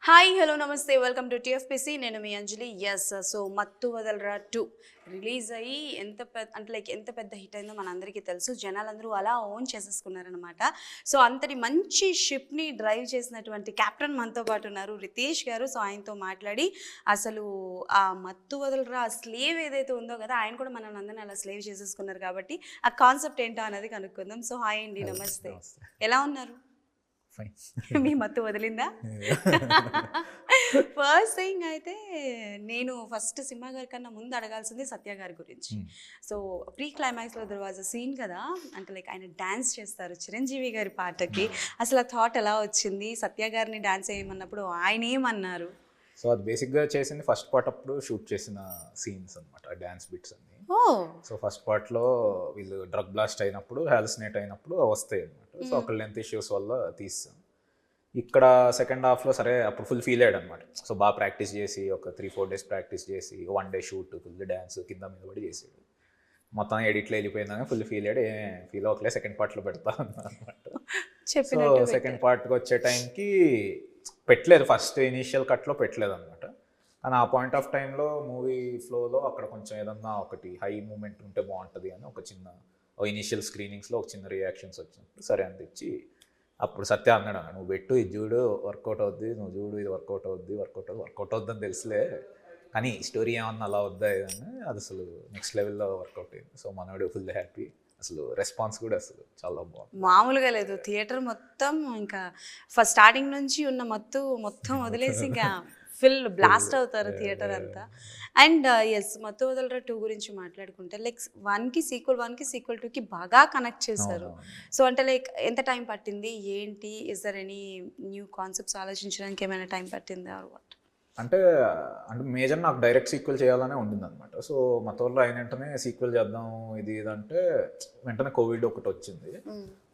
Hi hello నమస్తే welcome to TFPC. నేను మీ అంజలి. So మత్తు వదలరా 2 రిలీజ్ అయ్యి ఎంత పెద్ద హిట్ అయిందో మనందరికీ తెలుసు. జనాలందరూ అలా ఓన్ చేసేసుకున్నారనమాట. సో అంతటి మంచి షిప్ని డ్రైవ్ చేసినటువంటి కెప్టెన్ మనతో పాటు ఉన్నారు, రితేష్ గారు. సో ఆయనతో మాట్లాడి అసలు ఆ మత్తు వదలరా ఆ స్లేవ్ ఏదైతే ఉందో కదా, ఆయన కూడా మన అందరిని అలా స్లేవ్ చేసేసుకున్నారు కాబట్టి ఆ కాన్సెప్ట్ ఏంటో అనేది కనుక్కుందాం. సో హాయ్ అండి, నమస్తే. ఎలా ఉన్నారు? మీ మత్తు వదిలిందా? ఫస్ట్ థింగ్ అయితే నేను ఫస్ట్ సినిమా గారి కన్నా ముందు అడగాల్సింది సత్య గారి గురించి. సో ప్రీ క్లైమాక్స్లో దర్ వాజ్ అ సీన్ కదా, అంటే ఆయన డ్యాన్స్ చేస్తారు చిరంజీవి గారి పాటకి. అసలు ఆ థాట్ ఎలా వచ్చింది? సత్య గారిని డ్యాన్స్ వేయమన్నప్పుడు ఆయన ఏమన్నారు? సో అది బేసిక్గా చేసింది ఫస్ట్ పార్ట్ అప్పుడు షూట్ చేసిన సీన్స్ అనమాట, డ్యాన్స్ బిట్స్ అన్ని. సో ఫస్ట్ పార్ట్లో వీళ్ళు డ్రగ్ బ్లాస్ట్ అయినప్పుడు, హాలుసినేట్ అయినప్పుడు వస్తాయి అనమాట. సో అక్కడ లెంత్ ఇష్యూస్ వల్ల తీస్తాం. ఇక్కడ సెకండ్ హాఫ్లో సరే అప్పుడు ఫుల్ ఫీల్ అయ్యాడు అనమాట. సో బాగా ప్రాక్టీస్ చేసి ఒక 3-4 డేస్ ప్రాక్టీస్ చేసి 1 డే షూట్ ఫుల్ డ్యాన్స్ కింద మీద పడి చేసాడు. మొత్తం ఎడిట్లో వెళ్ళిపోయిందని ఫుల్ ఫీల్ అయ్యాడు. ఫీల్ అవ్వట్లే, సెకండ్ పార్ట్లో పెడతా అనమాట. సో సెకండ్ పార్ట్కి వచ్చే టైంకి పెట్టలేదు, ఫస్ట్ ఇనీషియల్ కట్లో పెట్టలేదు అనమాట. కానీ ఆ పాయింట్ ఆఫ్ టైంలో మూవీ ఫ్లోలో అక్కడ కొంచెం ఏదన్నా ఒకటి హై మూమెంట్ ఉంటే బాగుంటుంది అని ఒక చిన్న ఇనీషియల్ స్క్రీనింగ్స్లో ఒక చిన్న రియాక్షన్స్ వచ్చినప్పుడు సరే అనిపించి అప్పుడు సత్య అన్నాడు, నువ్వు పెట్టు ఇది చూడు వర్కౌట్ అవుద్ది, నువ్వు చూడు ఇది వర్కౌట్ అవుద్ది అని తెలుసులే, కానీ స్టోరీ ఏమన్నా అలా వద్దా అని. అది అసలు నెక్స్ట్ లెవెల్లో వర్కౌట్ అయింది. సో మనోడు ఫుల్ హ్యాపీ. అసలు రెస్పాన్స్ కూడా అసలు చాలా బాగుంది, మామూలుగా లేదు. థియేటర్ మొత్తం ఇంకా ఫస్ట్ స్టార్టింగ్ నుంచి ఉన్న మొత్తం వదిలేసి ఇంకా ఫుల్ బ్లాస్ట్ అవుతారు థియేటర్ అంతా. అండ్ ఎస్, మత్తు వదలరా 2 గురించి మాట్లాడుకుంటే లైక్ 1కి సీక్వెల్ 2కి బాగా కనెక్ట్ చేశారు. సో అంటే లైక్ ఎంత టైం పట్టింది ఏంటి? Is there any new concepts ఆలోచించడానికి ఏమైనా టైం పట్టిందా ఆర్ వాట్? అంటే మేజర్ నాకు డైరెక్ట్ సీక్వెల్ చేయాలనే ఉండింది అనమాట. సో మతోళ్ళు అయిన వెంటనే సీక్వెల్ చేద్దాం ఇది అంటే వెంటనే కోవిడ్ ఒకటి వచ్చింది.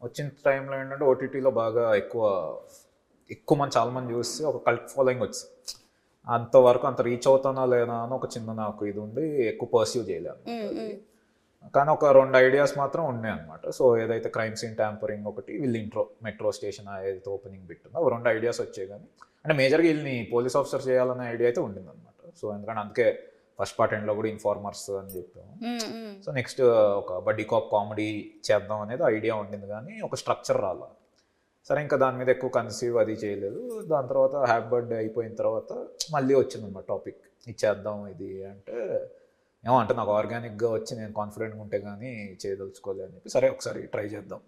వచ్చిన టైంలో ఏంటంటే ఓటీటీలో బాగా ఎక్కువ మంది చాలా మంది చూస్తే ఒక కల్ట్ ఫాలోయింగ్ వచ్చింది. అంతవరకు అంత రీచ్ అవుతానా లేనా అని ఒక చిన్న నాకు ఇది ఉండి ఎక్కువ పర్స్యూ చేయలేను. కానీ ఒక 2 ఐడియాస్ మాత్రం ఉన్నాయి అనమాట. సో ఏదైతే క్రైమ్ సీన్ ట్యాంపరింగ్ ఒకటి, వీళ్ళు మెట్రో స్టేషన్ ఏదైతే ఓపెనింగ్ బిట్టుందో 2 ఐడియాస్ వచ్చాయి. కానీ అంటే మేజర్గా వీళ్ళని పోలీస్ ఆఫీసర్ చేయాలనే ఐడియా అయితే ఉండింది అనమాట. సో ఎందుకంటే అందుకే ఫస్ట్ పార్ట్ ఎండ్లో కూడా ఇన్ఫార్మర్స్ అని చెప్పాము. సో నెక్స్ట్ ఒక బడ్డీ కాప్ కామెడీ చేద్దాం అనేది ఐడియా ఉండింది, కానీ ఒక స్ట్రక్చర్ రాలా. సరే ఇంకా దాని మీద ఎక్కువ కన్సీవ్ అది చేయలేదు. దాని తర్వాత హ్యాపీ బర్త్డే అయిపోయిన తర్వాత మళ్ళీ వచ్చిందన్నమాట టాపిక్, ఇచ్చేద్దాం ఇది అంటే ఏమంటే నాకు ఆర్గానిక్గా వచ్చి నేను కాన్ఫిడెంట్గా ఉంటే కానీ చేయదలుచుకోలేదు అని చెప్పి సరే ఒకసారి ట్రై చేద్దాం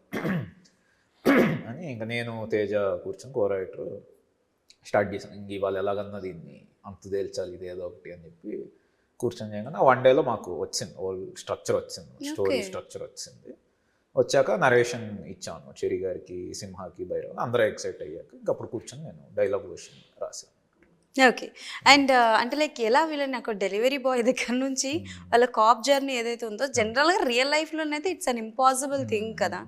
అని ఇంకా నేను తేజ కూర్చొని కో-రైటర్ స్టార్ట్ చేశాను. ఇంక ఇవాళ ఎలాగన్నా దీన్ని అంతు తేల్చాలి ఇది ఏదో ఒకటి అని చెప్పి కూర్చొని చేయగానే 1 డేలో మాకు వచ్చింది, ఓల్ స్ట్రక్చర్ వచ్చింది, స్టోరీ స్ట్రక్చర్ వచ్చింది. వచ్చాక నరేషన్ ఇచ్చాను చెరి గారికి, సింహాకి, భైరవ్, అందరూ ఎక్సైట్ అయ్యాక ఇంకా అప్పుడు కూర్చొని నేను డైలాగ్ వర్షన్ రాశాను. ఓకే. అండ్ అంటే లైక్ ఎలా వీళ్ళని ఒక డెలివరీ బాయ్ దగ్గర నుంచి వాళ్ళ కాప్ జర్నీ ఏదైతే ఉందో జనరల్గా రియల్ లైఫ్లోనైతే ఇట్స్ అన్ ఇంపాసిబుల్ థింగ్ కదా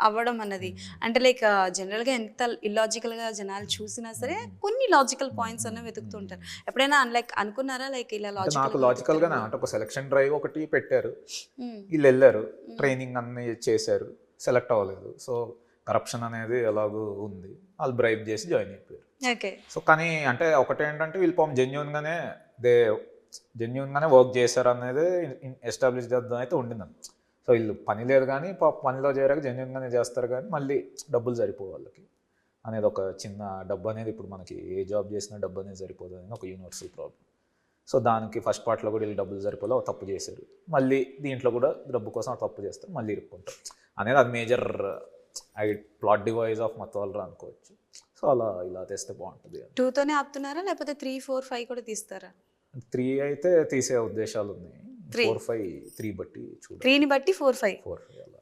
అవ్వడం అన్నది. అంటే లైక్ జనరల్గా ఎంత ఇల్లాజికల్గా జనాలు చూసినా సరే కొన్ని లాజికల్ పాయింట్స్ అన్న వెతుకుతుంటారు. ఎప్పుడైనా లైక్ అనుకున్నారా లైక్ ఇలా నాకు లాజికల్గానే అంటే ఒక సెలక్షన్ డ్రైవ్ ఒకటి పెట్టారు, వీళ్ళు వెళ్ళారు, ట్రైనింగ్ అన్ని చేశారు, సెలెక్ట్ అవ్వలేదు. సో కరప్షన్ అనేది ఎలాగూ ఉంది, వాళ్ళు బ్రైబ్ చేసి జాయిన్ అయిపోయారు. సో కానీ అంటే ఒకటేంటంటే వీళ్ళు పాపం జెన్యున్గానే వర్క్ చేశారు అనేది ఎస్టాబ్లిష్ చేద్దాం అయితే ఉండిందని. సో వీళ్ళు పని లేదు కానీ పనిలో చేరాక జెన్యున్గానే చేస్తారు, కానీ మళ్ళీ డబ్బులు సరిపోవు వాళ్ళకి అనేది ఒక చిన్న డబ్బు అనేది. ఇప్పుడు మనకి ఏ జాబ్ చేసినా డబ్బు అనేది సరిపోదు అనేది ఒక యూనివర్సల్ ప్రాబ్లం. సో దానికి ఫస్ట్ పార్ట్లో కూడా వీళ్ళు డబ్బులు సరిపోలే, తప్పు చేశారు, మళ్ళీ దీంట్లో కూడా డబ్బు కోసం తప్పు చేస్తారు, మళ్ళీ ఇరుక్కుంటారు అనేది అది మేజర్ ప్లాట్ డివైజ్ ఆఫ్ మతోల్రా అనుకోవచ్చు. సో ఇలా తెస్తే బాగుంటుంది. 2తోనే ఆపుతున్నారా లేకపోతే 3, 4, 5 కూడా తీస్తారా? 3 అయితే తీసే ఉద్దేశాలు ఉన్నాయి, 4, 5 3 బట్టి చూడాలి, 3ని బట్టి 4, 5 అలా.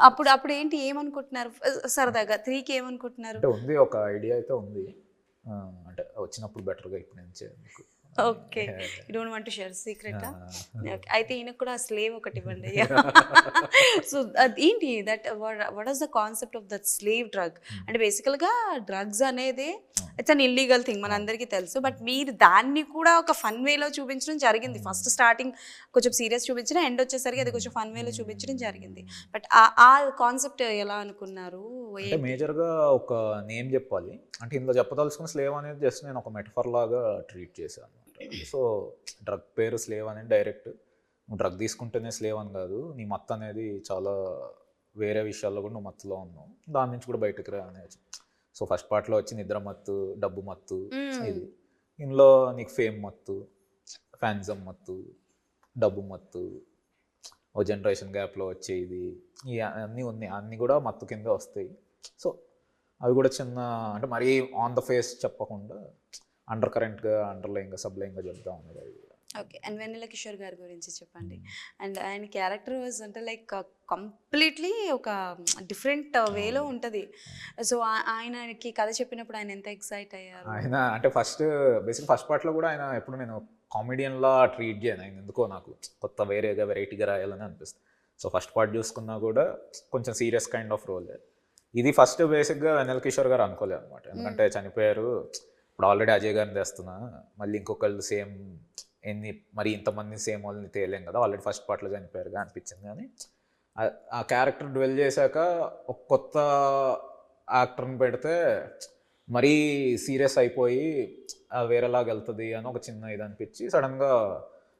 అప్పుడు ఏంటి ఏమనుకుంటున్నారు సరదాగా 3కి ఏమనుకుంటున్నారు? అంటే ఉంది, ఒక ఐడియా అయితే ఉంది, అంటే వచ్చినప్పుడు బెటర్గా ఇప్పుడు నేను చేయడానికి okay, you don't want to share సీక్రెటా? అయితే ఈయనకు కూడా స్లేవ్ ఒకటి ఇవ్వండి. సో ఏంటి that what is the concept of that slave drug? అంటే బేసికల్గా డ్రగ్స్ అనేది ఇట్స్ అన్ ఇల్లీగల్ థింగ్ మనందరికీ తెలుసు, బట్ మీరు దాన్ని కూడా ఒక ఫన్ వేలో చూపించడం జరిగింది. ఫస్ట్ స్టార్టింగ్ కొంచెం సీరియస్ చూపించిన, ఎండ్ వచ్చేసరికి అది కొంచెం ఫన్ వేలో చూపించడం జరిగింది. బట్ ఆ కాన్సెప్ట్ ఎలా అనుకున్నారు? అంటే మేజర్గా ఒక నేమ్ చెప్పాలి అంటే ఇందులో చెప్పదలుచుకున్న స్లేవ్ అనేది జస్ట్ నేను ఒక మెటఫర్ లాగా ట్రీట్ చేశాను అనమాట. సో డ్రగ్ పేరు స్లేవ్ అనేది డైరెక్ట్ నువ్వు డ్రగ్ తీసుకుంటేనే స్లేవ్ అని కాదు, నీ మత్తు అనేది చాలా వేరే విషయాల్లో కూడా నువ్వు మత్తులో ఉన్నావు, దాని నుంచి కూడా బయటకు రా అనేది. సో ఫస్ట్ పార్ట్లో వచ్చి నిద్ర మత్తు, డబ్బు మత్తు, ఇది ఇందులో నీకు ఫేమ్ మత్తు, ఫ్యాన్జమ్ మత్తు, డబ్బు మత్తు, ఓ జనరేషన్ గ్యాప్లో వచ్చేది, ఈ అన్నీ ఉన్నాయి, అన్నీ కూడా మత్తు కింద వస్తాయి. సో అవి కూడా చిన్న అంటే మరీ ఆన్ ద ఫేస్ చెప్పకుండా అండర్ కరెంట్గా అండర్లైన్గా సబ్లైన్గా చెప్తా ఉన్నది అది. ఓకే, అండ్ వెన్నెల కిషోర్ గారి గురించి చెప్పండి. అండ్ ఆయన క్యారెక్టర్ వాజ్ అంటే లైక్ కంప్లీట్లీ ఒక డిఫరెంట్ వేలో ఉంటుంది. సో ఆయనకి కథ చెప్పినప్పుడు ఆయన ఎంత ఎక్సైట్ అయ్యారు? ఆయన అంటే బేసిక్ ఫస్ట్ పార్ట్లో కూడా ఆయన ఎప్పుడు నేను కామెడియన్లా ట్రీట్ చేయను, ఆయన ఎందుకో నాకు కొత్త వేరేగా వెరైటీగా రాయాలని అనిపిస్తుంది. సో ఫస్ట్ పార్ట్ చూసుకున్నా కూడా కొంచెం సీరియస్ కైండ్ ఆఫ్ రోల్. ఇది ఫస్ట్ బేసిక్గా వెన్నెల కిషోర్ గారు అనుకోలేదు అనమాట, ఎందుకంటే చనిపోయారు, ఇప్పుడు ఆల్రెడీ అజయ్ గారిని తెస్తున్నా, మళ్ళీ ఇంకొకళ్ళు సేమ్ మరి ఇంతమంది సేమ్ వాళ్ళని తేలేం కదా, ఆల్రెడీ ఫస్ట్ పార్ట్లో చనిపోయారుగా అనిపించింది. కానీ ఆ క్యారెక్టర్ డ్వెల్ చేశాక ఒక కొత్త యాక్టర్ని పెడితే మరీ సీరియస్ అయిపోయి వేరేలాగా వెళ్తుంది అని ఒక చిన్న ఇది అనిపించి సడన్గా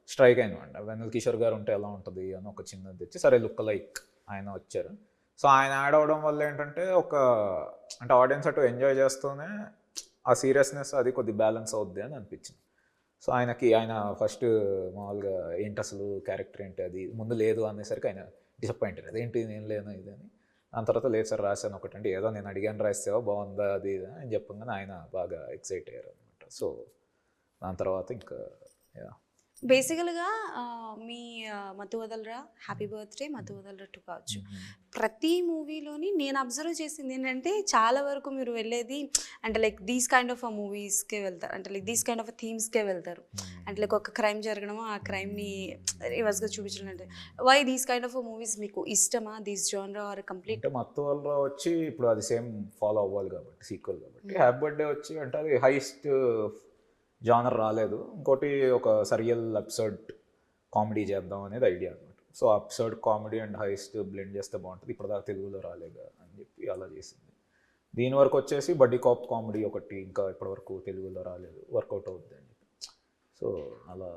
స్ట్రైక్ అయినమాట. వెన్నెల కిషోర్ గారు ఉంటే ఎలా ఉంటుంది అని ఒక చిన్నది తెచ్చి సరే లుక్ లైక్ ఆయన వచ్చారు. సో ఆయన యాడ్ అవ్వడం వల్ల ఏంటంటే అంటే ఆడియన్స్ అటు ఎంజాయ్ చేస్తూనే ఆ సీరియస్నెస్ అది కొద్ది బ్యాలెన్స్ అవుద్ది అని అనిపించింది. సో ఆయన ఫస్ట్ మామూలుగా ఏంటి అసలు క్యారెక్టర్ ఏంటి అది ముందు లేదు అనేసరికి ఆయన డిసప్పాయింటెడ్, అదేంటి నేను లేను ఇది అని. దాని తర్వాత లేదు సార్ రాశాను ఒకటి, అంటే ఏదో నేను అడిగాను రాసావా బాగుందా అది ఇది అని చెప్పగానే ఆయన బాగా ఎక్సైట్ అయ్యారు అనమాట. సో దాని తర్వాత ఇంకా బేసికల్గా మీ మత్తు వదలరా, హ్యాపీ బర్త్డే, మత్తు వదలరా 2 కావచ్చు, ప్రతి మూవీలోని నేను అబ్జర్వ్ చేసింది ఏంటంటే చాలా వరకు మీరు వెళ్ళేది అంటే లైక్ దీస్ కైండ్ ఆఫ్ మూవీస్కే వెళ్తారు, అంటే లైక్ దీస్ కైండ్ ఆఫ్ థీమ్స్కే వెళ్తారు. అంటే లైక్ ఒక క్రైమ్ జరగడము, ఆ క్రైమ్ని రివర్స్గా చూపించడం. అంటే why these kind of movies మీకు ఇష్టమా, దీస్ జానర్ ఆర్ కంప్లీట్? అంటే మత్తు వదలరా వచ్చి ఇప్పుడు అది సేమ్ ఫాలో అవ్వాలి కాబట్టి సీక్వెల్ కాబట్టి, హ్యాపీ బర్త్డే వచ్చి అంటే అది హైయెస్ట్ జానర్ రాలేదు, ఇంకోటి ఒక సరియల్ అబ్సర్డ్ కామెడీ చేద్దాం అనేది ఐడియా అనమాట. So absurd comedy and heist blend చేస్తే బాగుంటుంది, ఇప్పటిదాకా తెలుగులో రాలేగా అని చెప్పి అలా చేసింది. దీని వరకు వచ్చేసి బడ్డీ కాప్ కామెడీ ఒకటి ఇంకా ఇప్పటివరకు తెలుగులో రాలేదు, వర్కౌట్ అవుద్ది అని చెప్పి. సో అలా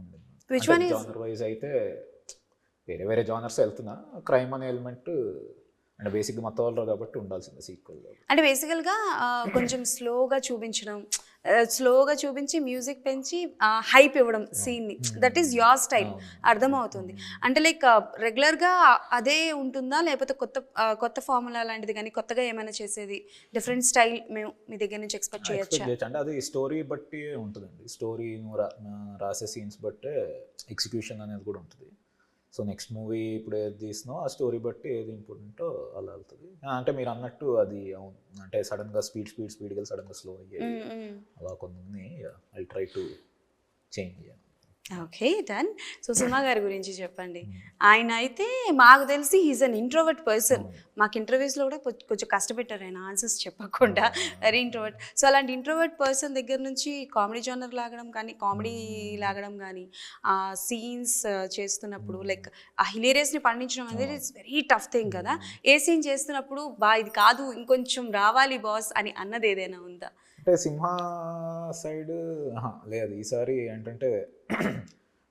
ఉండింది. జానర్ వైజ్ అయితే వేరే జానర్స్ వెళ్తున్నా, క్రైమ్ అనే ఎలిమెంట్ అంటే బేసిక్గా మత్తు వదలరా కాబట్టి ఉండాల్సిందే సీక్వెల్. అంటే బేసికల్గా కొంచెం స్లోగా చూపించి మ్యూజిక్ పెంచి హైప్ ఇవ్వడం సీన్ని, దట్ ఈస్ యువర్ స్టైల్, అర్థమవుతుంది. అంటే లైక్ రెగ్యులర్గా అదే ఉంటుందా, లేకపోతే కొత్త ఫార్ములా లాంటిది కానీ కొత్తగా ఏమైనా చేసేది డిఫరెంట్ స్టైల్ మేము మీ దగ్గర నుంచి ఎక్స్పెక్ట్ చేయొచ్చా? అంటే అది స్టోరీ బట్టి ఉంటుందండి, స్టోరీ రాసే సీన్స్ బట్టే ఎగ్జిక్యూషన్ అనేది కూడా ఉంటుంది. సో నెక్స్ట్ మూవీ ఇప్పుడు ఏది తీసినో ఆ స్టోరీ బట్టి ఏది ఇంపార్టెంటో అలా వెళ్తుంది. అంటే మీరు అన్నట్టు అది అవును, అంటే సడన్గా స్పీడ్గా సడన్గా స్లో అయ్యాయి అలా కొన్ని I try to change. Okay, done. So Suma గారి గురించి చెప్పండి. ఆయన అయితే మాకు తెలిసి హీస్ అన్ ఇంట్రోవర్ట్ పర్సన్. మాకు ఇంటర్వ్యూస్లో కూడా కొంచెం కష్టపెట్టారు ఆయన ఆన్సర్స్ చెప్పకుండా, వెరీ ఇంట్రోవర్ట్. సో అలాంటి ఇంట్రోవర్ట్ పర్సన్ దగ్గర నుంచి కామెడీ జానర్ లాగడం కానీ ఆ సీన్స్ చేస్తున్నప్పుడు లైక్ ఆ హిలేరియస్ని పండించడం అనేది ఇట్స్ వెరీ టఫ్ థింగ్ కదా. ఏ సీన్ చేస్తున్నప్పుడు ఇది కాదు ఇంకొంచెం రావాలి బాస్ అని అన్నది ఏదైనా ఉందా? అంటే సింహ సైడ్ లేదు, ఈసారి ఏంటంటే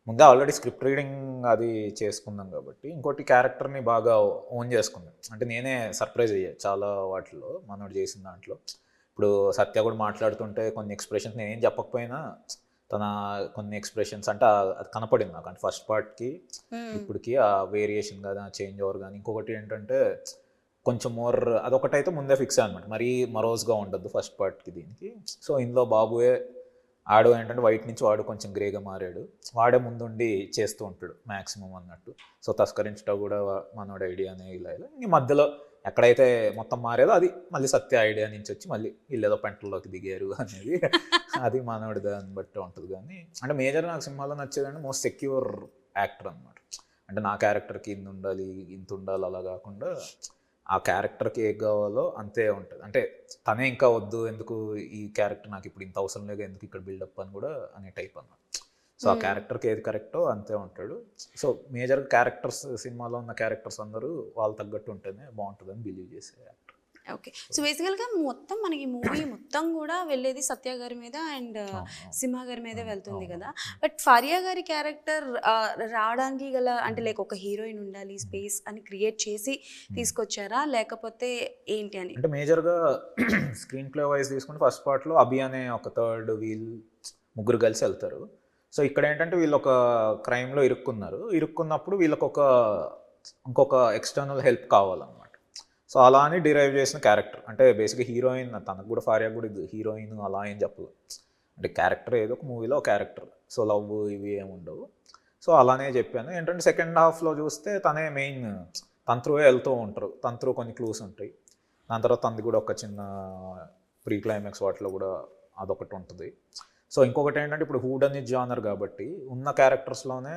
ముందే ఆల్రెడీ స్క్రిప్ట్ రీడింగ్ అది చేసుకున్నాం కాబట్టి ఇంకోటి క్యారెక్టర్ని బాగా ఓన్ చేసుకున్నాం. అంటే నేనే సర్ప్రైజ్ అయ్యా చాలా వాటిలో మనోడు చేసిన దాంట్లో. ఇప్పుడు సత్య కూడా మాట్లాడుతుంటే కొన్ని ఎక్స్ప్రెషన్స్ నేనేం చెప్పకపోయినా తన కొన్ని ఎక్స్ప్రెషన్స్ అంటే అది కనపడింది నాకు. అంటే ఫస్ట్ పార్ట్కి ఇప్పటికి ఆ వేరియేషన్ కానీ ఆ చేంజ్ ఓవర్ కానీ. ఇంకొకటి ఏంటంటే కొంచెం మోర్ అదొకటైతే ముందే ఫిక్స్ అనమాట, మరీ మరోజ్గా ఉండద్దు ఫస్ట్ పార్ట్కి దీనికి. సో ఇందులో బాబుయే ఆడు ఏంటంటే వైట్ నుంచి వాడు కొంచెం గ్రేగా మారాడు, వాడే ముందుండి చేస్తూ ఉంటాడు మ్యాక్సిమం అన్నట్టు. సో తస్కరించడం కూడా మనోడు ఐడియానే ఇలా ఈ మధ్యలో ఎక్కడైతే మొత్తం మారేదో అది మళ్ళీ సత్య ఐడియా నుంచి వచ్చి మళ్ళీ వీళ్ళు ఏదో పెంటల్లోకి దిగారు అనేది అది మానవుడి దాన్ని బట్టి ఉంటుంది. కానీ అంటే మేజర్ నాకు సినిమాలో నచ్చేదంటే మోస్ట్ సెక్యూర్ యాక్టర్ అనమాట. అంటే నా క్యారెక్టర్కి ఇంత ఉండాలి అలా కాకుండా ఆ క్యారెక్టర్కి ఏ కావాలో అంతే ఉంటుంది. అంటే తనే ఇంకా వద్దు ఎందుకు ఈ క్యారెక్టర్ నాకు ఇప్పుడు ఇంత అవసరం లేదు ఎందుకు ఇక్కడ బిల్డప్ అని కూడా అనే టైప్ అన్నమాట. సో ఆ క్యారెక్టర్కి ఏది కరెక్టో అంతే ఉంటాడు. సో మేజర్ క్యారెక్టర్స్ సినిమాలో ఉన్న క్యారెక్టర్స్ అందరూ వాళ్ళు తగ్గట్టు ఉంటేనే బాగుంటుందని బిలీవ్ చేసే యాక్టర్. ఓకే. సో బేసికల్గా మొత్తం మనకి మూవీ మొత్తం కూడా వెళ్ళేది సత్య గారి మీద అండ్ సింహ గారి మీద వెళ్తుంది కదా. బట్ ఫరియా గారి క్యారెక్టర్ రావడానికి గల అంటే లైక్ ఒక హీరోయిన్ ఉండాలి స్పేస్ అని క్రియేట్ చేసి తీసుకొచ్చారా లేకపోతే ఏంటి అని? అంటే మేజర్గా స్క్రీన్ ప్లే వైజ్ తీసుకుంటే ఫస్ట్ పార్ట్లో అభి అనే ఒక థర్డ్ వీల్ ముగ్గురు కలిసి వెళ్తారు. సో ఇక్కడ ఏంటంటే వీళ్ళు ఒక క్రైమ్లో ఇరుక్కున్నప్పుడు వీళ్ళకి ఇంకొక ఎక్స్టర్నల్ హెల్ప్ కావాలన్నమాట. సో అలా అని డిరైవ్ చేసిన క్యారెక్టర్. అంటే బేసిక్గా హీరోయిన్ తనకు కూడా ఫారియా కూడా ఇది హీరోయిన్ అలా ఏం చెప్పలేదు. అంటే క్యారెక్టర్ ఏదో ఒక మూవీలో క్యారెక్టర్. సో లవ్ ఇవి ఏమి ఉండవు. సో అలానే చెప్పాను. ఏంటంటే సెకండ్ హాఫ్లో చూస్తే తనే మెయిన్ తన త్రూవే వెళ్తూ ఉంటారు. తన త్రూ కొన్ని క్లూస్ ఉంటాయి. దాని తర్వాత తనది కూడా ఒక చిన్న ప్రీ క్లైమాక్స్ వాటిలో కూడా అదొకటి ఉంటుంది. సో ఇంకొకటి ఏంటంటే ఇప్పుడు హూడ్ అనే జానర్ కాబట్టి ఉన్న క్యారెక్టర్స్లోనే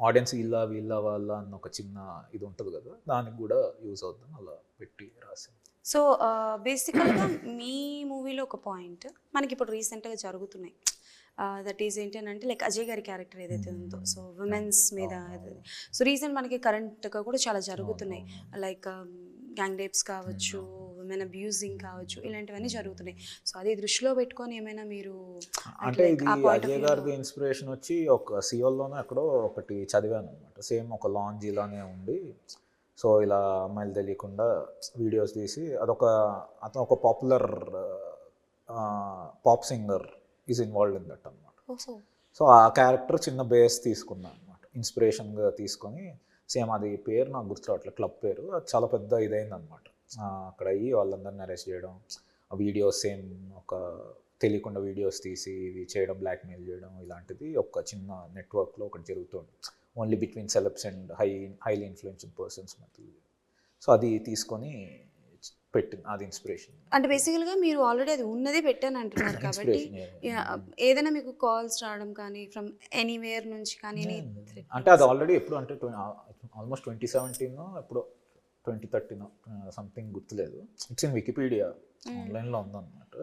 ఆడియన్స్ వీళ్ళ వాళ్ళ అన్న ఒక చిన్న ఇది ఉంటుంది కదా, దానికి కూడా యూజ్ అవుతుంది అలా పెట్టి రాసి. సో బేసికల్గా మీ మూవీలో ఒక పాయింట్ మనకి ఇప్పుడు రీసెంట్గా జరుగుతున్నాయి. దట్ ఈజ్ ఏంటి అని అంటే లైక్ అజయ్ గారి క్యారెక్టర్ ఏదైతే ఉందో సో ఉమెన్స్ మీద సో రీసెంట్ మనకి కరెంట్గా కూడా చాలా జరుగుతున్నాయి. లైక్ గ్యాంగ్ రేప్స్ కావచ్చు, ఉమెన్ అబ్యూజింగ్ కావచ్చు, ఇలాంటివన్నీ జరుగుతున్నాయి. సో అది దృష్టిలో పెట్టుకొని ఏమైనా మీరు అంటే ఇది అజయ్ గారి ఇన్స్పిరేషన్ వచ్చి ఒక సియోల్లోనే ఎక్కడో ఒకటి చదివాను అనమాట. సేమ్ ఒక లాంజ్ ఇలానే ఉండి సో ఇలా అమ్మాయిలు తెలియకుండా వీడియోస్ తీసి అతను ఒక popular pop singer is involved in that అనమాట. సో ఆ క్యారెక్టర్ చిన్న బేస్ తీసుకున్నాను అనమాట, ఇన్స్పిరేషన్గా తీసుకొని. సేమ్ అది పేరు నాకు గుర్తురావట్లేదు, క్లబ్ పేరు. అది చాలా పెద్ద ఇదైంది అనమాట. అక్కడ అయ్యి వాళ్ళందరినీ అరెస్ట్ చేయడం, ఆ వీడియోస్ సేమ్ ఒక తెలియకుండా వీడియోస్ తీసి ఇవి చేయడం, బ్లాక్మెయిల్ చేయడం, ఇలాంటిది ఒక చిన్న నెట్వర్క్లో ఒకటి జరుగుతుంది. Only between celebs and highly influential persons మధ్య. సో అది తీసుకొని పెట్టింది, అది ఇన్స్పిరేషన్. అంటే బేసికల్గా మీరు ఆల్రెడీ అది ఉన్నది పెట్టాను అంటున్నారు కాబట్టి ఏదైనా మీకు కాల్స్ రావడం కానీ ఫ్రమ్ ఎనీవేర్ నుంచి కానీ అంటే అది ఆల్రెడీ ఎప్పుడు అంటే ఆల్మోస్ట్ 2017 ఎప్పుడో 2013 సంథింగ్ గుర్తులేదు. ఇట్స్ ఇన్ వికీపీడియా, ఆన్లైన్లో ఉందన్నమాట.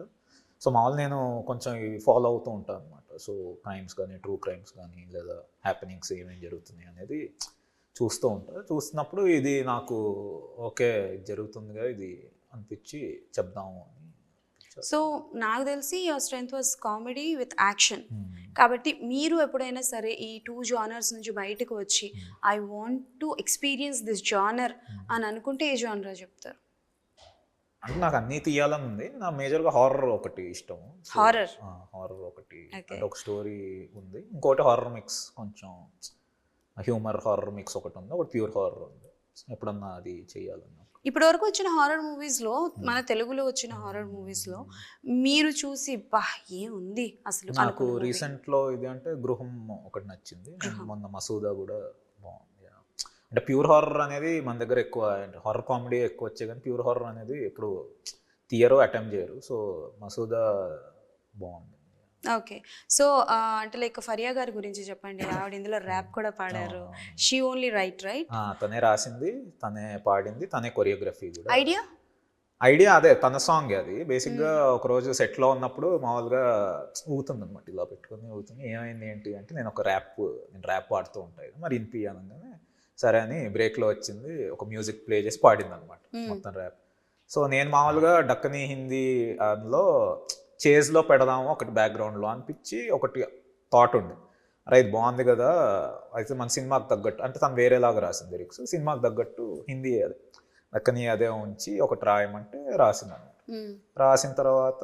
సో మామూలు నేను కొంచెం ఇవి ఫాలో అవుతూ ఉంటాను అనమాట. సో క్రైమ్స్ కానీ, ట్రూ క్రైమ్స్ కానీ, లేదా హ్యాపెనింగ్స్ ఏమేమి జరుగుతున్నాయి అనేది చూస్తూ ఉంటాను. చూస్తున్నప్పుడు ఇది నాకు ఓకే జరుగుతుందిగా ఇది అనిపించి చెప్దాము అని. సో నాకు తెలిసి your strength was comedy with action. కాబట్టి మీరు ఎప్పుడైనా సరే ఈ 2 జానర్స్ నుంచి బయటకు వచ్చి I want to experience this genre అని అనుకుంటే ఏ జానర్ చెప్తారు? అంటే నాకు అన్నీ తీయాలని ఉంది. నా మేజర్గా హారర్ ఒకటి ఇష్టం. హారర్ ఒకటి అంటే ఒక స్టోరీ ఉంది. ఇంకోటి హారర్ మిక్స్, కొంచెం హ్యూమర్ హారర్ మిక్స్ ఒకటి ఉంది. ఒకటి ప్యూర్ హారర్ ఉంది. ఎప్పుడన్నా అది చేయాలన్నా. ఇప్పటి వరకు వచ్చిన హారర్ మూవీస్లో, మన తెలుగులో వచ్చిన హారర్ మూవీస్లో మీరు చూసి బా ఏముంది అసలు? నాకు రీసెంట్లో ఇది అంటే గృహం ఒకటి నచ్చింది. మొన్న మసూదా కూడా బాగుంది. అంటే ప్యూర్ హారర్ అనేది మన దగ్గర ఎక్కువ, అంటే హారర్ కామెడీ ఎక్కువ వచ్చే కానీ ప్యూర్ హారర్ అనేది ఎప్పుడు తీయరు, అటెంప్ట్ చేయరు. సో మసూదా బాగుంది. ఓకే. సో అంటే లైక్ ఫరియా గారి గురించి చెప్పండి. ఆవిడ ఇందులో ర్యాప్ కూడా పాడారు. She only right? తనే రాసింది, తనే పాడింది, తనే కొరియోగ్రఫీ కూడా. ఐడియా అదే తన సాంగ్. అది బేసిక్గా ఒకరోజు సెట్లో ఉన్నప్పుడు మామూలుగా ఊగుతుంది అనమాట, ఇలా పెట్టుకుని ఊగుతుంది. ఏమైంది ఏంటి అంటే నేను ర్యాప్ పాడుతూ ఉంటాయి మరి వినిపి అనగానే సరే అని బ్రేక్లో వచ్చింది, ఒక మ్యూజిక్ ప్లే చేసి పాడింది అనమాట మొత్తం ర్యాప్. సో నేను మామూలుగా డక్కని హిందీ అందులో చేజ్లో పెడదాము ఒకటి బ్యాక్గ్రౌండ్లో అనిపించి ఒకటి థాట్ ఉంది. అరే ఇది బాగుంది కదా, అయితే మన సినిమాకి తగ్గట్టు, అంటే తను వేరేలాగా రాసింది లిరిక్స్, సినిమాకి తగ్గట్టు హిందీ అదే దక్కని అదే ఉంచి ఒకటి రాయమంటే రాసింది అనమాట. రాసిన తర్వాత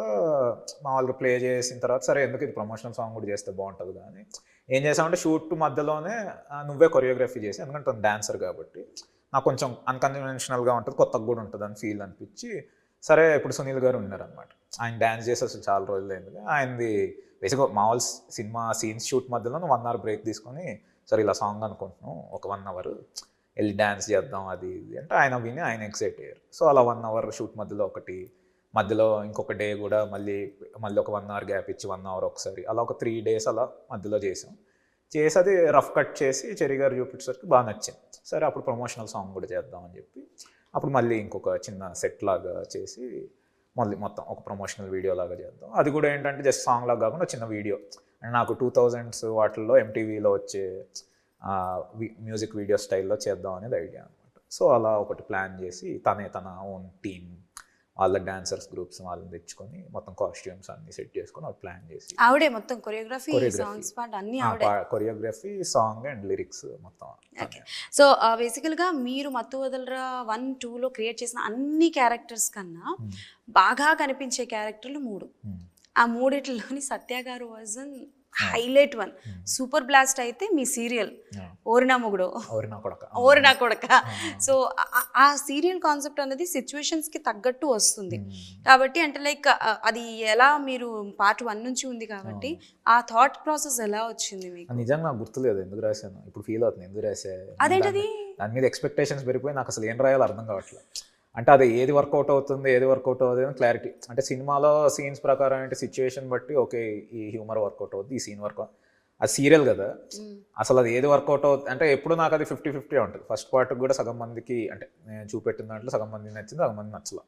మామూలుగా ప్లే చేసిన తర్వాత సరే ఎందుకు ఇది ప్రమోషనల్ సాంగ్ కూడా చేస్తే బాగుంటుంది కానీ ఏం చేసామంటే షూట్ మధ్యలోనే నువ్వే కొరియోగ్రఫీ చేసి, ఎందుకంటే తను డాన్సర్ కాబట్టి నాకు కొంచెం అన్కన్వెన్షనల్గా ఉంటుంది, కొత్తగా కూడా ఉంటుంది అని ఫీల్ అనిపించి సరే ఇప్పుడు సునీల్ గారు ఉన్నారనమాట. ఆయన డ్యాన్స్ చేసి అసలు చాలా రోజులు అయింది. ఆయనది బేసిక్గా మామూలు సినిమా సీన్స్ షూట్ మధ్యలో 1 hour బ్రేక్ తీసుకొని సరే ఇలా సాంగ్ అనుకుంటున్నాం ఒక 1 hour వెళ్ళి డ్యాన్స్ చేద్దాం అది ఇది అంటే ఆయన విని ఆయన ఎక్సైట్ అయ్యారు. సో అలా 1 అవర్ షూట్ మధ్యలో ఒకటి, మధ్యలో ఇంకొక డే కూడా మళ్ళీ ఒక 1 అవర్ గ్యాప్ ఇచ్చి 1 అవర్ ఒకసారి, అలా ఒక 3 days అలా మధ్యలో చేసాం. చేసి అది రఫ్ కట్ చేసి చెరి గారు చూపించేసరికి బాగా నచ్చింది. సరే అప్పుడు ప్రమోషనల్ సాంగ్ కూడా చేద్దాం అని చెప్పి అప్పుడు మళ్ళీ ఇంకొక చిన్న సెట్ లాగా చేసి మళ్ళీ మొత్తం ఒక ప్రమోషనల్ వీడియో లాగా చేద్దాం. అది కూడా ఏంటంటే జస్ట్ సాంగ్ లాగా కాకుండా చిన్న వీడియో. అండ్ నాకు 2000s వాటిల్లో MTVలో వచ్చే మ్యూజిక్ వీడియో స్టైల్లో చేద్దాం అనేది ఐడియా అనమాట. సో అలా ఒకటి ప్లాన్ చేసి తన ఓన్ టీమ్, వాళ్ళ డాన్సర్స్ గ్రూప్స్ వాళ్ళని తెచ్చుకొని మొత్తం కాస్ట్యూమ్స్ అన్ని సెట్ చేసుకొని ఒక ప్లాన్ చేసి ఆవిడే మొత్తం కొరియోగ్రఫీ, సాంగ్స్ పార్ట్ అన్ని ఆవిడే. కొరియోగ్రఫీ, సాంగ్ అండ్ లిరిక్స్ మొత్తం. ఓకే. సో బేసికల్గా మీరు మత్తు వదలరా 1, 2లో క్రియేట్ చేసిన అన్ని క్యారెక్టర్స్ కన్నా బాగా కనిపించే క్యారెక్టర్లు 3. ఆ మూడిట్లోని సత్య గారు was highlight one. Super blast అయితే మీ సీరియల్ ఓరినా మొగుడు, ఓరినా కొడక. సో ఆ సీరియల్ కాన్సెప్ట్ అనేది సిచ్యువేషన్స్కి తగ్గట్టు వస్తుంది కాబట్టి అంటే లైక్ అది ఎలా మీరు పార్ట్ 1 నుంచి ఉంది కాబట్టి ఆ థాట్ ప్రాసెస్ ఎలా వచ్చింది మీకు? నిజంగా నాకు గుర్తులేదు ఎందుకు రాశాను, ఇప్పుడు ఫీల్ అవుతుంది ఎందుకు రాసా. అదేంటది? దాని మీద ఎక్స్పెక్టేషన్స్ పెరిగిపోయి నాకు అసలు ఏం రాయాలో అర్థం కావట్లేదు. అంటే అది ఏది వర్కౌట్ అవుతుంది ఏది వర్కౌట్ అవుతుంది అని క్లారిటీ. అంటే సినిమాలో సీన్స్ ప్రకారం అంటే సిచ్యువేషన్ బట్టి ఓకే ఈ హ్యూమర్ వర్కౌట్ అవుతుంది, ఈ సీన్ వర్కౌట్, అది సీరియల్ కదా అసలు అది ఏది వర్కౌట్ అవుతుంది అంటే ఎప్పుడు నాకు అది 50-50 ఉంటుంది. ఫస్ట్ పార్ట్కి కూడా సగం మందికి అంటే నేను చూపెట్టిన దాంట్లో సగం మంది నచ్చింది, సగం మంది నచ్చలా.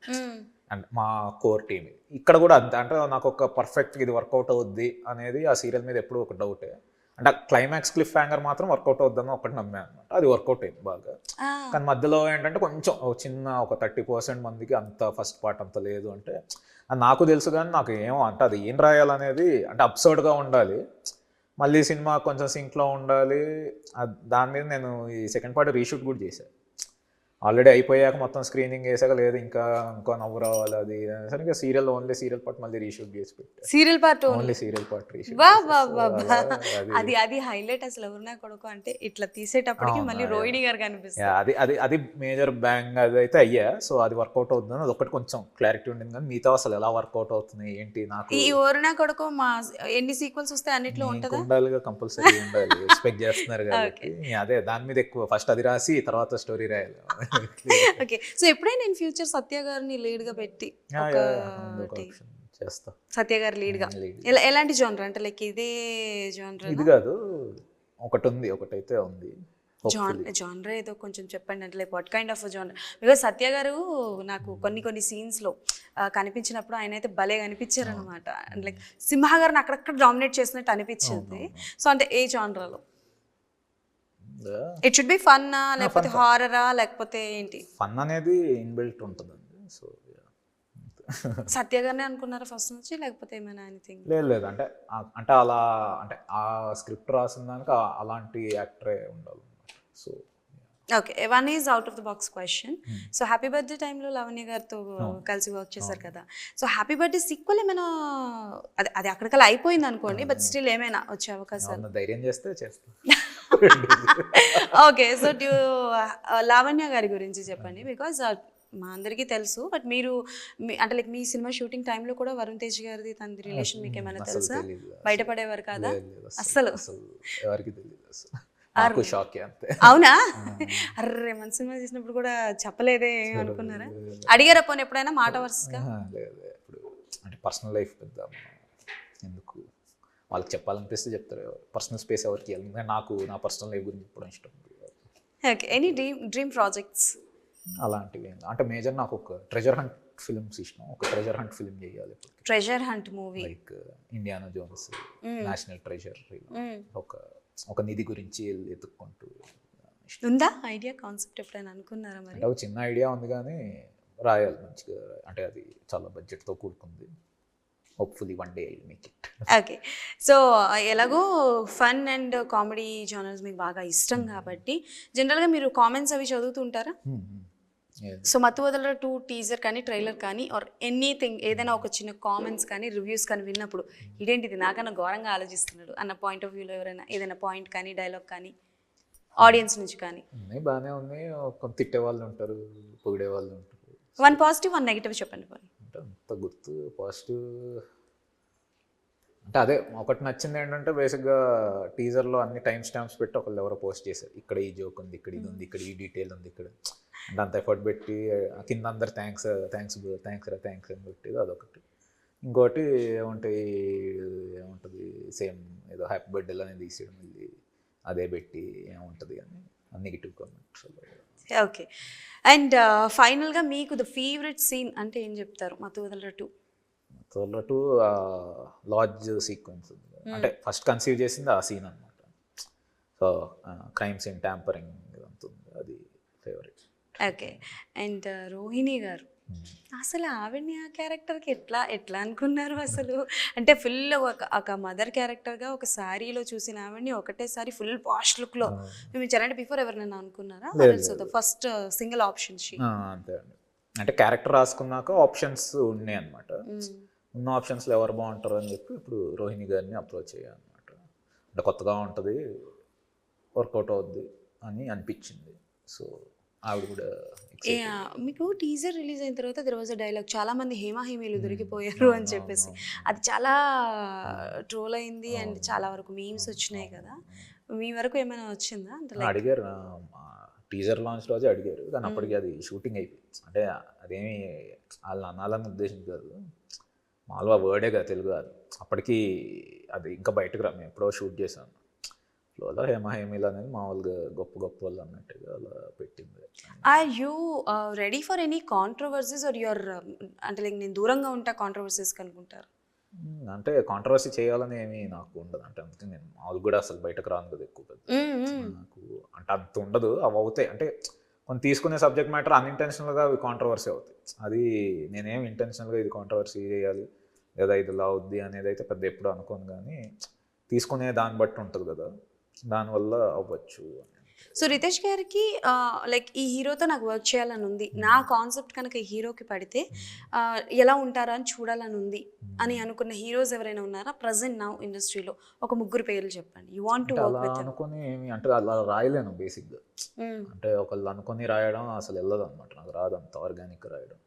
అండ్ మా కోర్ టీమ్ ఇక్కడ కూడా అంతే. అంటే నాకు ఒక పర్ఫెక్ట్ ఇది వర్కౌట్ అవుద్ది అనేది ఆ సీరియల్ మీద ఎప్పుడు ఒక డౌటే. అంటే క్లైమాక్స్ క్లిఫ్ హ్యాంగర్ మాత్రం వర్కౌట్ అవుద్దని ఒకటి నమ్మాను అనమాట. అది వర్కౌట్ అయింది బాగా. కానీ మధ్యలో ఏంటంటే కొంచెం చిన్న ఒక 30% మందికి అంత ఫస్ట్ పార్ట్ అంత లేదు అంటే అది నాకు తెలుసు. కానీ నాకు ఏమో అంటే అది ఏం రాయాలనేది అంటే అబ్సర్డ్గా ఉండాలి, మళ్ళీ సినిమా కొంచెం సింక్లో ఉండాలి. దాని మీద నేను ఈ సెకండ్ పార్ట్ రీషూట్ కూడా చేశాను. ఆల్రెడీ అయిపోయాక మొత్తం స్క్రీనింగ్ చేశాక లేదు ఇంకా ఇంకో నవ్వు రావాలి అది సరే ఇంకా సీరియల్ ఓన్లీ సీరియల్ పార్ట్ మళ్ళీ రీషూట్ చేసి పెట్టారు. Serial part only serial part reshoot. అది హైలైట్ అసలు ఎవరినా కొడుకు అంటే ఇట్లా తీసేటప్పటికి మళ్ళీ రోహిణి గారు కనిపిస్తారు. అది మేజర్ బ్యాంగ్ అది అయితే అయ్యా. సో అది వర్కౌట్ అవుతుంది అది ఒకటి కొంచెం క్లారిటీ ఉండింది. కానీ మిగతా అసలు ఎలా వర్కౌట్ అవుతుంది ఏంటి నాకు ఈ ఓరినా కొడుకు మా ఎన్ని సీక్వెల్స్ వస్తాయి అన్నిట్లో ఉంటుందా? ఉండాలిగా, కంపల్సరీ ఉండాలి. ఎక్స్పెక్ట్ చేస్తున్నారు కాబట్టి అదే దాని మీద ఎక్కువ ఫస్ట్ అది రాసి తర్వాత స్టోరీ రాయాలి. ఓకే. సో ఎప్పుడైనా నేను ఫ్యూచర్ సత్య గారిని లీడ్ గా పెట్టి చేస్తా, సత్య గారు లీడ్ గా ఎలాంటి జోనర్ అంటే లైక్ ఇదే జోనర్ ఇది కాదు ఒకటైతే ఉంది జానర్ ఏదో కొంచెం చెప్పండి అంటే like what kind of genre? Because Satya గారు నాకు కొన్ని సీన్స్లో కనిపించినప్పుడు ఆయన అయితే భలే కనిపించారు అనమాట. లైక్ సింహ గారిని అక్కడక్కడ డామినేట్ చేసినట్టు అనిపించింది. సో అంటే ఏ జానర్లో? ఇట్ షుడ్ బి ఫన్ లేకపోతే హారరా లేకపోతే ఏంటి? ఫన్ అనేది ఇన్బిల్ట్ ఉంటుందండి. సో సత్య గారినే అనుకున్నారా ఫస్ట్ నుంచి లేకపోతే ఏమైనా ఎనీథింగ్? లేదు అంటే అలా అంటే ఆ స్క్రిప్ట్ రాసిన దానికి అలాంటి యాక్టరే ఉండాలన్నమాట. So okay. One is out of the box question. So happy birthday టైంలో లావణ్య గారితో కలిసి వర్క్ చేశారు కదా. సో హ్యాపీ బర్త్డే సీక్వెల్ ఏమైనా అది అక్కడికల్లా అయిపోయింది అనుకోండి, బట్ స్టిల్ ఏమైనా వచ్చే అవకాశాలు? ధైర్యం చేస్తే చేస్తా. ఓకే. సో లావణ్య గారి గురించి చెప్పండి. బికాజ్ మా అందరికీ తెలుసు, బట్ మీరు అంటే లైక్ మీ సినిమా షూటింగ్ టైంలో కూడా వరుణ్ తేజ్ గారిది తన రిలేషన్ మీకు ఏమైనా తెలుసా? బయటపడేవారు కదా అస్సలు? ఎవరికి తెలియదు. అవునా? అర్రే మన సినిమా చేసినప్పుడు కూడా చెప్పలేదే అనుకున్నారా? అడిగారా పోనీ ఎప్పుడైనా మాట వరుసగా? అంటే పర్సనల్ లైఫ్ పెద్ద ఎందుకు వాళ్ళకి చెప్పాలనిపిస్తే చెప్తారు. పర్సనల్ స్పేస్ ఎవరికి వెళ్ళి నాకు నా పర్సనల్ లైఫ్ గురించి చెప్పడం ఇష్టం. ఓకే. ఎనీ డ్రీమ్ ప్రాజెక్ట్స్ అలాంటివి అంటే మేజర్ నాకు ఒక ట్రెజర్ హంట్ ఫిల్మ్స్ ఇష్టం. ఒక ట్రెజర్ హంట్ ఫిల్మ్ చేయాలి. Treasure hunt movie like Indiana Jones, National Treasure, ఒక నిధి గురించి ఎత్తుక్కుంటూ. ఉందా ఐడియా, కాన్సెప్ట్ ఎప్పుడైనా అనుకున్నారా మరి? అంటే ఒక చిన్న ఐడియా ఉంది కానీ రాయాలి మంచిగా. అంటే అది చాలా బడ్జెట్తో కూడుకుంది. Hopefully one day I will make it. Okay. So ఎలాగో ఫన్ అండ్ కామెడీ జానర్స్ మీకు బాగా ఇష్టం కాబట్టి జనరల్గా మీరు కామెంట్స్ అవి చదువుతుంటారా? సో మత్తు వదలరా 2 టీజర్ కానీ ట్రైలర్ కానీ ఆర్ ఎనీథింగ్ ఏదైనా ఒక చిన్న కామెంట్స్ కానీ రివ్యూస్ కానీ విన్నప్పుడు ఇదేంటిది నాకన్నా ఘోరంగా ఆలోచిస్తున్నాడు అన్న పాయింట్ ఆఫ్ వ్యూలో ఎవరైనా ఏదైనా పాయింట్ కానీ డైలాగ్ కానీ ఆడియన్స్ నుంచి కానీ? బాగానే ఉన్నాయి. కొంత తిట్టే వాళ్ళు ఉంటారు, పొగిడే వాళ్ళు ఉంటారు. 1 పాజిటివ్ 1 నెగిటివ్ చెప్పండి. అంటే అంత గుర్తు. పాజిటివ్ అంటే అదే ఒకటి నచ్చింది ఏంటంటే బేసిక్గా టీజర్లో అన్ని టైం స్టాంప్స్ పెట్టి ఒకళ్ళు ఎవరో పోస్ట్ చేశారు, ఇక్కడ ఈ జోక్ ఉంది, ఇక్కడ ఇది ఉంది, ఇక్కడ ఈ డీటెయిల్ ఉంది, ఇక్కడ అంటే అంత ఎఫర్ట్ పెట్టి కింద అందరు థ్యాంక్స్ అని పెట్టి అదొకటి. ఇంకోటి ఏముంటుంది సేమ్ ఏదో హ్యాపీ బర్త్డేలో నేను తీసేయడం మళ్ళీ అదే పెట్టి ఏముంటుంది అని నెగిటివ్ కామెంట్స్. ఓకే. అండ్ ఫైనల్గా మీకు ద ఫేవరెట్ సీన్ అంటే ఏం చెప్తారు మత్తువదలరా 2? టు లాడ్జ్ సీక్వెన్స్ ఉంది, అంటే ఫస్ట్ కన్సీవ్ చేసింది ఆ సీన్ అనమాట. సో క్రైమ్ సీన్ ట్యాంపరింగ్ ఇదంతా ఉంది, అది ఫేవరెట్. ఓకే. అండ్ రోహిణి గారు అసలు ఆవిడని ఆ క్యారెక్టర్కి ఎట్లా అనుకున్నారు అసలు? అంటే ఫుల్ ఒక మదర్ క్యారెక్టర్గా ఒక శారీలో చూసిన ఆవిడని ఒకటేసారి ఫుల్ పాష్ లుక్లో మేము ఇచ్చారంటే బిఫోర్ ఎవరినైనా అనుకున్నారా? ఫస్ట్ సింగిల్ ఆప్షన్ అంతే అండి. అంటే క్యారెక్టర్ రాసుకున్నాక ఆప్షన్స్ ఉన్నాయి అనమాట. ఉన్న ఆప్షన్స్లో ఎవరు బాగుంటారు అని చెప్పి ఇప్పుడు రోహిణి గారిని అప్రోచ్ అయ్యానమాట. అంటే కొత్తగా ఉంటుంది, వర్కౌట్ అవుద్ది అని అనిపించింది. సో ఆవిడ కూడా మీకు టీజర్ రిలీజ్ అయిన తర్వాత దెర్ వాజ్ అ డైలాగ్, చాలా మంది హేమీలు దొరికిపోయారు అని చెప్పేసి, అది చాలా ట్రోల్ అయింది అండ్ చాలా వరకు మీమ్స్ వచ్చినాయి కదా, మీ వరకు ఏమైనా వచ్చిందా? అంటే అడిగారు టీజర్ లాంచ్ రోజే అడిగారు, కానీ అప్పటికి అది షూటింగ్ అయిపోయింది. అంటే అదేమి వాళ్ళు అనాలని ఉద్దేశం కాదు, మామూలుగా వర్డే కదా తెలుగు, అది అప్పటికి అది ఇంకా బయటకు రా, మేము ఎప్పుడో షూట్ చేశాను. ఫ్లోలో హేమీలు అనేది మామూలుగా గొప్ప వాళ్ళు అన్నట్టుగా అలా పెట్టింది. Are you ready for any controversies or your అంటే లైక్ నేను దూరంగా ఉంటా కాంట్రవర్సీస్కి అనుకుంటారు? అంటే కాంట్రవర్సీ చేయాలని ఏమి నాకు ఉండదు, అంటే అందుకే నేను మామూలుగా కూడా అసలు బయటకు రాను కదా ఎక్కువ పెద్ద నాకు, అంటే అంత ఉండదు. అవి అవుతాయి అంటే కొన్ని తీసుకునే సబ్జెక్ట్ మ్యాటర్ అన్ఇంటెన్షనల్గా అవి కాంట్రవర్సీ అవుతాయి. అది నేనేం ఇంటెన్షనల్గా ఇది కాంట్రవర్సీ చేయాలి లేదా ఇది ఇలా అవుద్ది అనేది అయితే పెద్ద ఎప్పుడు అనుకోను, కానీ తీసుకునే దాన్ని బట్టి ఉంటుంది కదా, దానివల్ల అవ్వచ్చు. సో రితేష్ గారికి లైక్ ఈ హీరోతో నాకు వర్క్ చేయాలని ఉంది, నా కాన్సెప్ట్ కనుక ఈ హీరోకి పడితే ఎలా ఉంటారా అని చూడాలని ఉంది అని అనుకున్న హీరోస్ ఎవరైనా ఉన్నారా ప్రజెంట్ నౌ ఇండస్ట్రీలో? ఒక 3 పేర్లు చెప్పండి. You want to work with అనుకుని ఏమి అంటే అలా రాయలేను బేసిక్గా, అంటే ఒకళ్ళు అనుకుని రాయడం అసలు వెళ్ళదు అనమాట, నాకు రాదు అంత ఆర్గానిక్ రాయడం.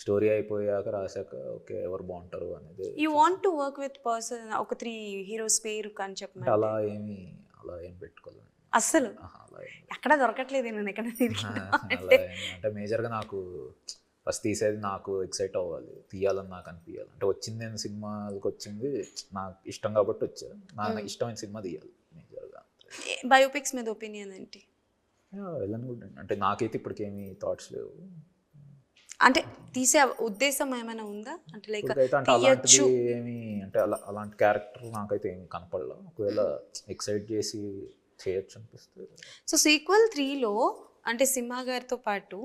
స్టోరీ అయిపోయాక రాశాక ఓకే ఎవరు బాగుంటారు అనేది. You want to work with person, ఒక 3 హీరోస్ పేరు కానీ చెప్పండి. అలా ఏం పెట్టుకోలేదు అస్సలు, ఎక్కడ దొరకట్లేదు నేను ఎక్కడ అంటే మేజర్గా నాకు ఫస్ట్ తీసేది నాకు ఎక్సైట్ అవ్వాలి, తీయాలని నాకు అనిపించాలి. అంటే వచ్చింది నేను సినిమాలకు వచ్చింది నాకు ఇష్టం కాబట్టి వచ్చాను, నాకు ఇష్టమైన సినిమా తీయాలి మేజర్గా. బయోపిక్స్ మీద ఒపీనియన్ ఏంటి? వెళ్ళను కూడా, అంటే నాకైతే ఇప్పటికేమీ థాట్స్ లేవు. అంటే తీసే ఉద్దేశం ఏమైనా ఉందా? అంటే లైక్ అలాంటిది ఏమి అంటే అలాంటి క్యారెక్టర్ నాకైతే ఏమి కనపడలా, ఒకవేళ ఎక్సైట్ చేసి చేయొచ్చు అనిపిస్తుంది. సో సీక్వెల్ 3లో అంటే సింహ గారితో పాటు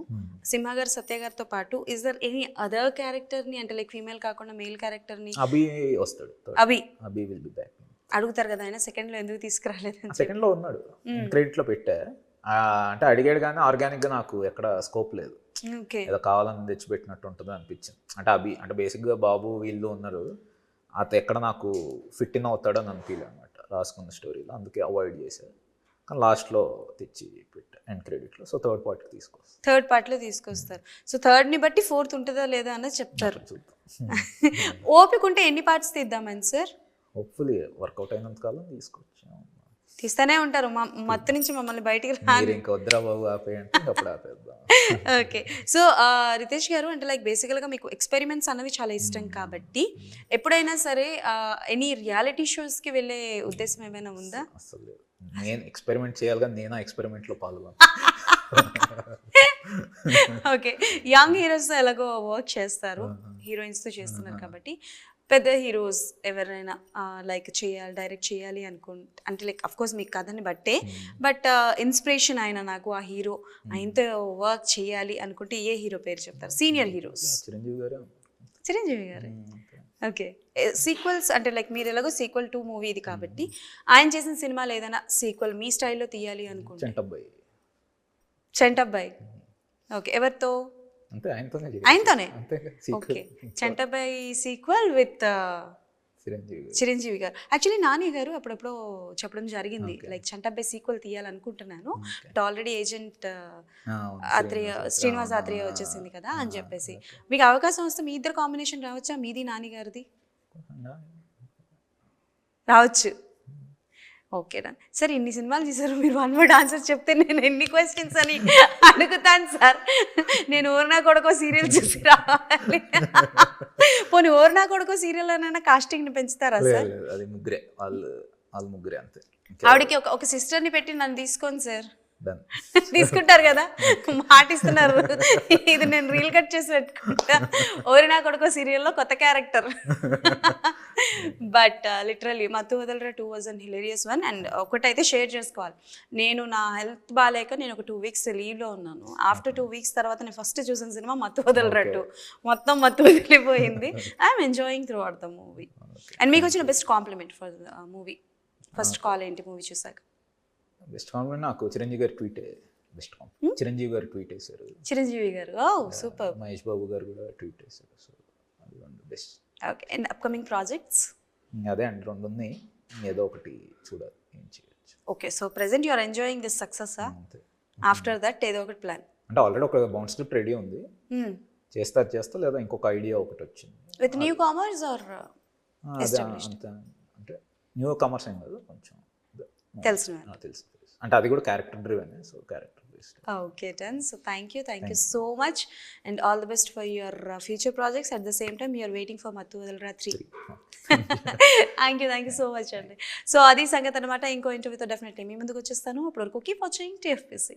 సింహ గారు సత్య గారితో పాటు ఇస్ దర్ ఎనీ అదర్ క్యారెక్టర్ని అంటే లైక్ ఫీమేల్ కాకుండా మేల్ క్యారెక్టర్ని? అభి వస్తాడు, అభి విల్ బి బ్యాక్. అడుగుతారు కదా ఆయన సెకండ్లో ఎందుకు తీసుకురాలేదు? సెకండ్లో ఉన్నాడు, క్రెడిట్లో పెట్టా, అంటే అడిగాడు కానీ ఆర్గానిక్గా నాకు ఎక్కడ స్కోప్ లేదు, ఏదో కావాలని తెచ్చిపెట్టినట్టు ఉంటుంది అనిపించింది. అంటే అంటే బేసిక్గా బాబు వీళ్ళు ఉన్నారు, అతను ఎక్కడ నాకు ఫిట్ ఇన్ అవుతాడు అని అనిపించలే అనమాట రాసుకున్న స్టోరీలో, అందుకే అవాయిడ్ చేశారు. కానీ లాస్ట్లో తెచ్చి పెట్టా ఎండ్ క్రెడిట్లో. సో థర్డ్ పార్ట్లో తీసుకొస్తారు. సో థర్డ్ని బట్టి ఫోర్త్ ఉంటుందా లేదా అన్నది చెప్తారు. ఓపిక ఉంటే ఎన్ని పార్ట్స్ తీద్దామని సార్? హోప్ఫుల్లీ వర్కౌట్ అయినంత కాలం తీస్తూనే ఉంటారు, మత్తు నుంచి మమ్మల్ని బయటికి ఓకే. సో రితేష్ గారు అంటే లైక్ బేసికల్గా మీకు ఎక్స్పెరిమెంట్స్ అన్నవి చాలా ఇష్టం కాబట్టి ఎప్పుడైనా సరే ఎనీ రియాలిటీ షోస్కి వెళ్ళే ఉద్దేశం ఏమైనా ఉందా? అసలు నేను ఎక్స్పెరిమెంట్ చేయాలి కానీ నేను ఆ ఎక్స్పెరిమెంట్లో పాల్గొను. ఓకే. యంగ్ హీరోస్తో ఎలాగో వర్క్ చేస్తారు, హీరోయిన్స్తో చేస్తున్నారు కాబట్టి పెద్ద హీరోస్ ఎవరైనా లైక్ డైరెక్ట్ చేయాలి అంటే లైక్ అఫ్కోర్స్ మీ కథని బట్టే, బట్ ఇన్స్పిరేషన్ ఆయన నాకు ఆ హీరో ఆయనతో వర్క్ చేయాలి అనుకుంటే ఏ హీరో పేరు చెప్తారు? Senior heroes. చిరంజీవి గారు. ఓకే. సీక్వెల్స్ అంటే లైక్ మీరు ఎలాగో సీక్వెల్ 2 మూవీ ఇది కాబట్టి ఆయన చేసిన సినిమాలు ఏదైనా సీక్వెల్ మీ స్టైల్లో తీయాలి అనుకుంటే? చంటబ్బాయి. ఓకే. ఎవరితో? ఆయనతోనే. Okay. Chantabbai sequel with Chiranjeevi గారు. యాక్చువల్లీ నాని గారు అప్పుడప్పుడు చెప్పడం జరిగింది లైక్ చంటబ్బాయి సీక్వెల్ తీయాలనుకుంటున్నాను, but already agent Srinivas Athreya వచ్చేసింది కదా అని చెప్పేసి. మీకు అవకాశం వస్తే మీ ఇద్దరు కాంబినేషన్ రావచ్చా, మీది నాని గారిది? రావచ్చు. ఓకేనా సార్, ఇన్ని సినిమాలు చేశారు, మీరు 1 word ఆన్సర్ చెప్తే నేను ఎన్ని క్వశ్చన్స్ అని అడుగుతాను సార్. నేను ఓర్నా కొడుకో సీరియల్ చూసి రావాలి. పోనీ ఓర్నా కొడుకో సీరియల్ అనైనా కాస్టింగ్ని పెంచుతారా సార్? లేదు, అది ముగ్గురే, వాళ్ళు ముగ్గురే అంతే. ఆవిడకి ఒక సిస్టర్ని పెట్టి నన్ను తీసుకోండి సార్. డన్. తీసుకుంటారు కదా, మాటిస్తున్నారు. ఇది నేను రీల్ కట్ చేసి పెట్టుకుంటా. ఓరి నా కొడుకో సీరియల్లో కొత్త క్యారెక్టర్. బట్ లిటరలీ మత్తు వదలరా 2 was an hilarious one. And ఒకటైతే షేర్ చేసుకోవాలి, నేను నా హెల్త్ బాగాలేక నేను ఒక 2 weeks లీవ్లో ఉన్నాను. ఆఫ్టర్ 2 weeks తర్వాత నేను ఫస్ట్ చూసిన సినిమా మత్తు వదలరా 2. మొత్తం మత్తు వదిలిపోయింది. I'm enjoying throughout the movie. And మీకు వచ్చిన best compliment for the movie? First call ఏంటి మూవీ చూసాక? బెస్ట్ కాంప్లిమెంట్ నాకు చిరంజీవి గారి ట్వీట్ బెస్ట్ కాంప్లిమెంట్. చిరంజీవి గారు ట్వీట్ వేశారు. చిరంజీవి గారు, ఓ సూపర్. మహేష్ బాబు గారు కూడా ట్వీట్ వేశారు. సో అది best. Okay, and upcoming projects? అదే అండి, 2 ఉన్నాయి, ఏదో ఒకటి చూడాలి ఏం చేయొచ్చు. Okay, so present you are enjoying this success. అంతే. ఆఫ్టర్ దట్ ఏదో ఒకటి ప్లాన్? అంటే ఆల్రెడీ ఒక బౌండ్ స్క్రిప్ట్ రెడీ ఉంది, చేస్తా లేదా ఇంకొక ఐడియా ఒకటి వచ్చింది. విత్ న్యూ కామర్స్ ఆర్ అదే అంతే. అంటే న్యూ కమర్స్ ఏం కాదు, కొంచెం తెలిసిన తెలుసు. అంటే అది కూడా character driven, so character based. Okay done. So thank you so much and all the best for your future projects. At the same time you're waiting for Mathu Vadalara 3. Thank you so much అండి. So అది సంగతి అనమాట. ఇంకో ఇంటర్వ్యూతో definitely మీ ముందుకు వచ్చేస్తాను. అప్పటివరకు keep watching TFPC.